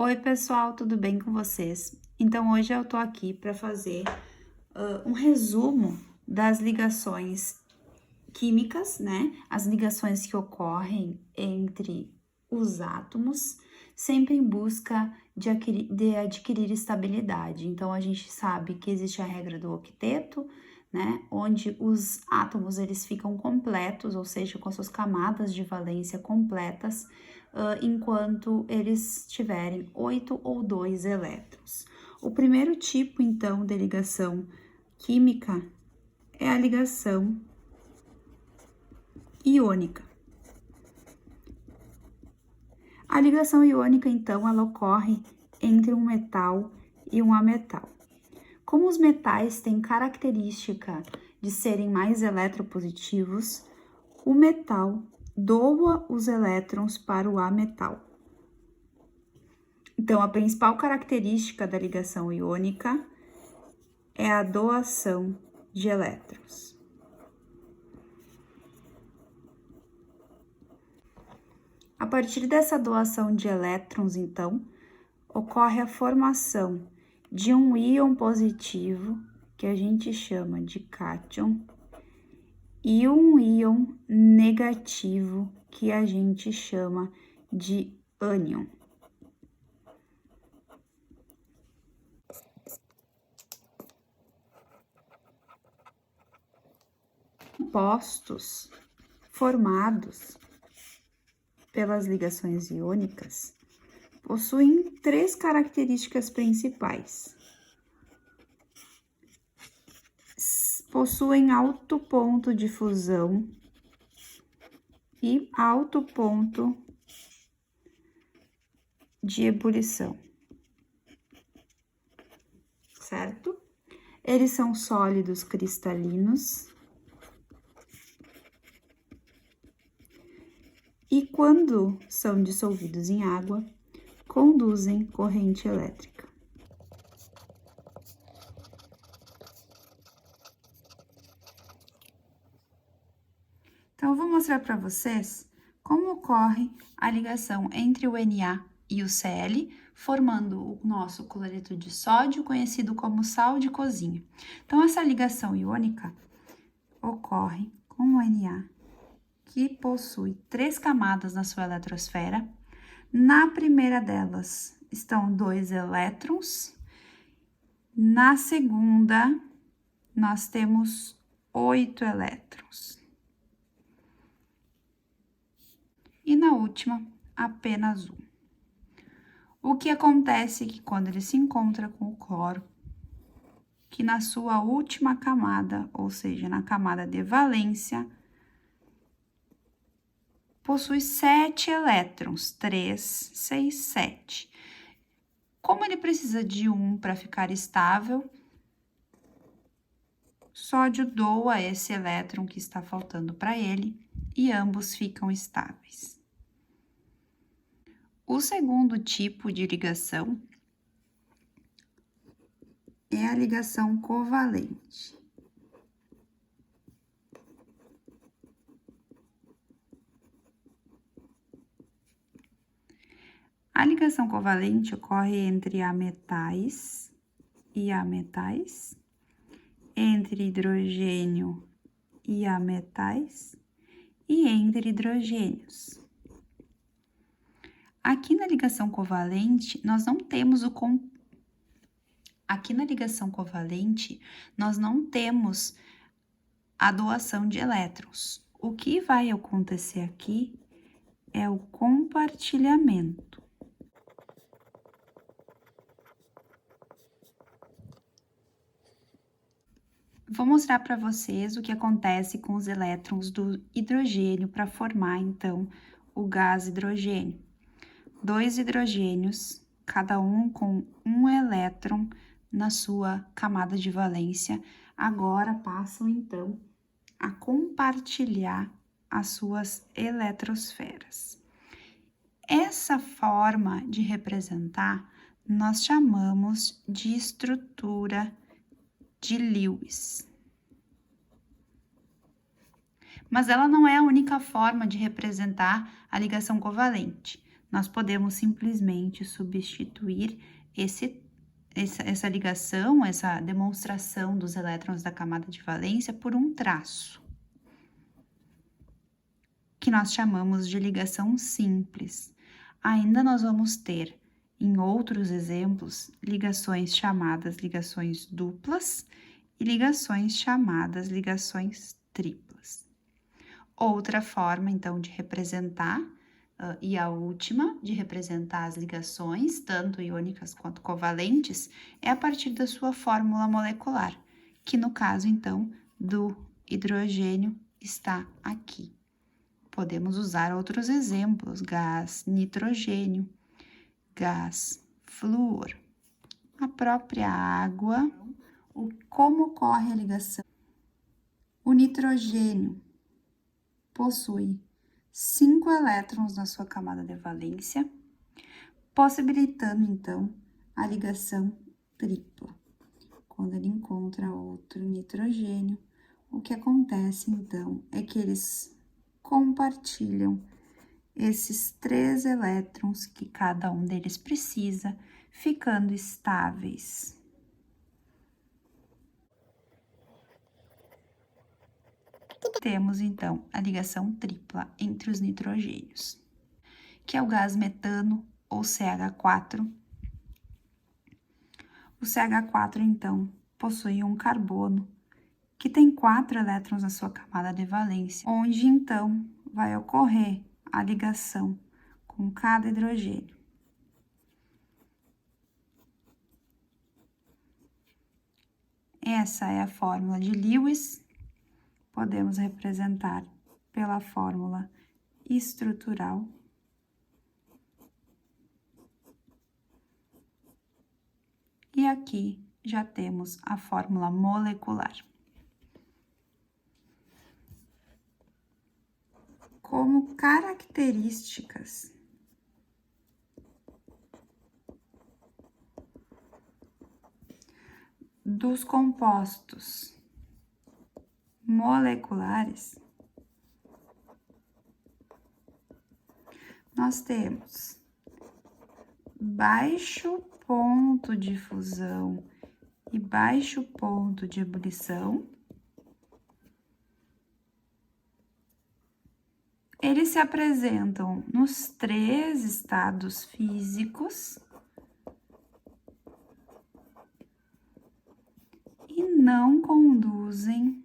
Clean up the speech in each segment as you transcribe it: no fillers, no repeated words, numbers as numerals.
Oi, pessoal, tudo bem com vocês? Então, hoje eu tô aqui para fazer um resumo das ligações químicas, né? As ligações que ocorrem entre os átomos, sempre em busca de adquirir estabilidade. Então, a gente sabe que existe a regra do octeto, né? Onde os átomos eles ficam completos, ou seja, com suas camadas de valência completas, enquanto eles tiverem 8 ou 2 elétrons. O primeiro tipo, então, de ligação química é a ligação iônica. A ligação iônica, então, ela ocorre entre um metal e um ametal. Como os metais têm característica de serem mais eletropositivos, o metal doa os elétrons para o ametal. Então, a principal característica da ligação iônica é a doação de elétrons. A partir dessa doação de elétrons, então, ocorre a formação de um íon positivo, que a gente chama de cátion, e um íon negativo, que a gente chama de ânion. Compostos formados pelas ligações iônicas possuem três características principais. Possuem alto ponto de fusão e alto ponto de ebulição, certo? Eles são sólidos cristalinos e, quando são dissolvidos em água, conduzem corrente elétrica. Então, eu vou mostrar para vocês como ocorre a ligação entre o Na e o Cl, formando o nosso cloreto de sódio, conhecido como sal de cozinha. Então, essa ligação iônica ocorre com o Na, que possui 3 camadas na sua eletrosfera. Na primeira delas estão 2 elétrons, na segunda nós temos 8 elétrons. E na última, apenas 1. O que acontece é que quando ele se encontra com o cloro, que na sua última camada, ou seja, na camada de valência, possui 7 elétrons, 3, 6, 7. Como ele precisa de 1 para ficar estável, sódio doa esse elétron que está faltando para ele e ambos ficam estáveis. O segundo tipo de ligação é a ligação covalente. A ligação covalente ocorre entre ametais e ametais, entre hidrogênio e ametais e entre hidrogênios. Aqui na ligação covalente, nós não temos a doação de elétrons. O que vai acontecer aqui é o compartilhamento. Vou mostrar para vocês o que acontece com os elétrons do hidrogênio para formar, então, o gás hidrogênio. 2 hidrogênios, cada um com 1 elétron na sua camada de valência, agora passam, então, a compartilhar as suas eletrosferas. Essa forma de representar nós chamamos de estrutura de Lewis. Mas ela não é a única forma de representar a ligação covalente. nós podemos simplesmente substituir essa ligação, essa demonstração dos elétrons da camada de valência por um traço, que nós chamamos de ligação simples. Ainda nós vamos ter, em outros exemplos, ligações chamadas ligações duplas e ligações chamadas ligações triplas. Outra forma, então, de representar, e a última, de representar as ligações, tanto iônicas quanto covalentes, é a partir da sua fórmula molecular, que no caso, então, do hidrogênio está aqui. Podemos usar outros exemplos: gás nitrogênio, gás flúor, a própria água. Como ocorre a ligação? O nitrogênio possui 5 elétrons na sua camada de valência, possibilitando, então, a ligação tripla. Quando ele encontra outro nitrogênio, o que acontece, então, é que eles compartilham esses 3 elétrons que cada um deles precisa, ficando estáveis. Temos, então, a ligação tripla entre os nitrogênios, que é o gás metano, ou CH4. O CH4, então, possui um carbono, que tem 4 elétrons na sua camada de valência, onde, então, vai ocorrer a ligação com cada hidrogênio. Essa é a fórmula de Lewis. Podemos representar pela fórmula estrutural. E aqui já temos a fórmula molecular. Como características dos compostos moleculares, nós temos baixo ponto de fusão e baixo ponto de ebulição. Eles se apresentam nos 3 estados físicos e não conduzem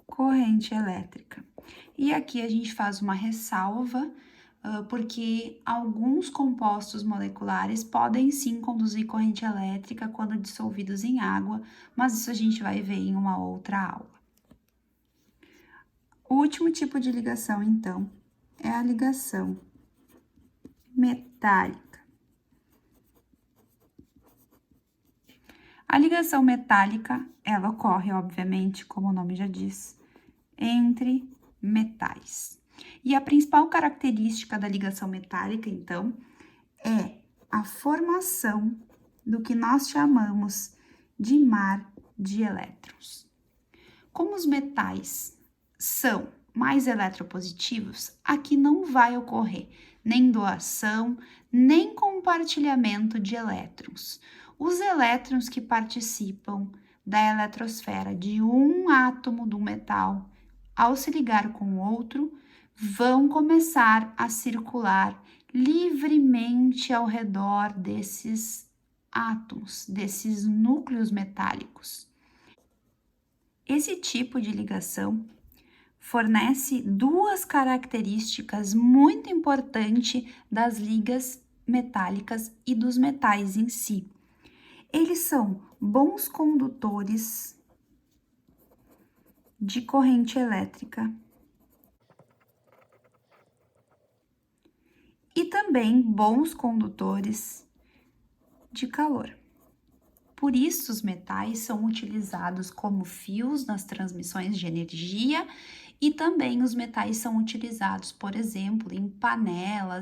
corrente elétrica. E aqui a gente faz uma ressalva, porque alguns compostos moleculares podem sim conduzir corrente elétrica quando dissolvidos em água, mas isso a gente vai ver em uma outra aula. O último tipo de ligação, então, é a ligação metálica. A ligação metálica, ela ocorre, obviamente, como o nome já diz, entre metais. E a principal característica da ligação metálica, então, é a formação do que nós chamamos de mar de elétrons. Como os metais são mais eletropositivos, aqui não vai ocorrer nem doação, nem compartilhamento de elétrons. Os elétrons que participam da eletrosfera de um átomo do metal, ao se ligar com o outro, vão começar a circular livremente ao redor desses átomos, desses núcleos metálicos. Esse tipo de ligação fornece 2 características muito importantes das ligas metálicas e dos metais em si. Eles são bons condutores de corrente elétrica e também bons condutores de calor. Por isso, os metais são utilizados como fios nas transmissões de energia e também os metais são utilizados, por exemplo, em panelas